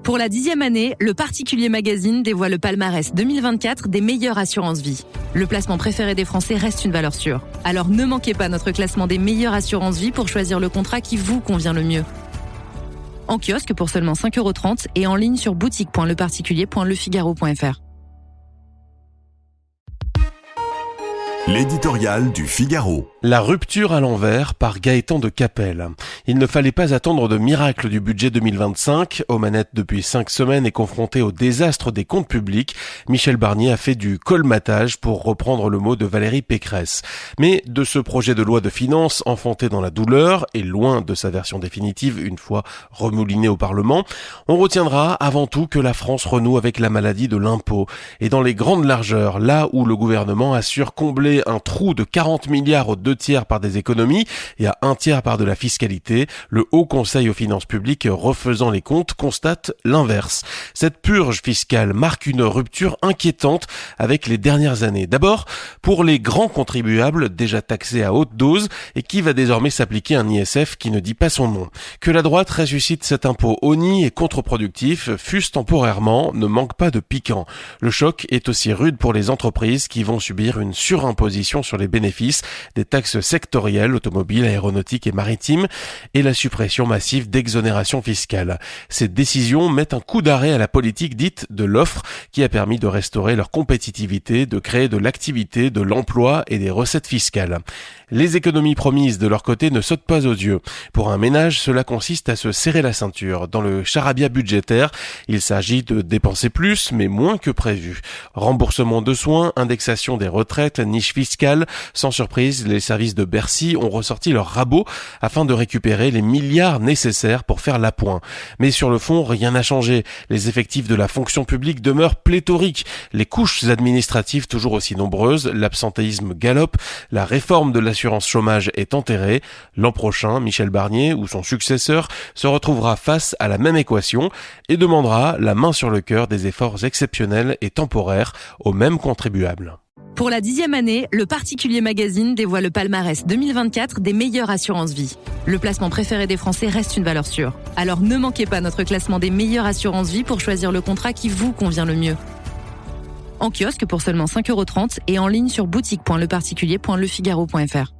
Pour la 10e année, le Particulier Magazine dévoile le palmarès 2024 des meilleures assurances vie. Le placement préféré des Français reste une valeur sûre. Alors ne manquez pas notre classement des meilleures assurances vie pour choisir le contrat qui vous convient le mieux. En kiosque pour seulement 5,30 € et en ligne sur boutique.leparticulier.lefigaro.fr. L'éditorial du Figaro. La rupture à l'envers par Gaëtan de Capelle. Il ne fallait pas attendre de miracle du budget 2025. Aux manettes depuis 5 semaines et confronté au désastre des comptes publics, Michel Barnier a fait du colmatage pour reprendre le mot de Valérie Pécresse. Mais de ce projet de loi de finances enfanté dans la douleur et loin de sa version définitive une fois remouliné au Parlement, on retiendra avant tout que la France renoue avec la maladie de l'impôt. Et dans les grandes largeurs, là où le gouvernement assure combler un trou de 40 milliards aux 2/3 par des économies et à 1/3 par de la fiscalité, le Haut Conseil aux finances publiques, refaisant les comptes, constate l'inverse. Cette purge fiscale marque une rupture inquiétante avec les dernières années. D'abord, pour les grands contribuables déjà taxés à haute dose et qui va désormais s'appliquer un ISF qui ne dit pas son nom. Que la droite ressuscite cet impôt honni et contre-productif, fût-ce temporairement, ne manque pas de piquant. Le choc est aussi rude pour les entreprises qui vont subir une surimposition sur les bénéfices, des taxes sectorielles, automobiles, aéronautiques et maritimes, et la suppression massive d'exonérations fiscales. Ces décisions mettent un coup d'arrêt à la politique dite de l'offre qui a permis de restaurer leur compétitivité, de créer de l'activité, de l'emploi et des recettes fiscales. Les économies promises de leur côté ne sautent pas aux yeux. Pour un ménage, cela consiste à se serrer la ceinture. Dans le charabia budgétaire, il s'agit de dépenser plus, mais moins que prévu. Remboursement de soins, indexation des retraites, niche fiscale. Sans surprise, les services de Bercy ont ressorti leur rabot afin de récupérer les milliards nécessaires pour faire l'appoint. Mais sur le fond, rien n'a changé. Les effectifs de la fonction publique demeurent pléthoriques. Les couches administratives toujours aussi nombreuses, l'absentéisme galope, la réforme de l'assurance chômage est enterrée. L'an prochain, Michel Barnier ou son successeur se retrouvera face à la même équation et demandera la main sur le cœur des efforts exceptionnels et temporaires aux mêmes contribuables. Pour la 10e année, le Particulier Magazine dévoile le palmarès 2024 des meilleures assurances vie. Le placement préféré des Français reste une valeur sûre. Alors ne manquez pas notre classement des meilleures assurances vie pour choisir le contrat qui vous convient le mieux. En kiosque pour seulement 5,30 € et en ligne sur boutique.leparticulier.lefigaro.fr.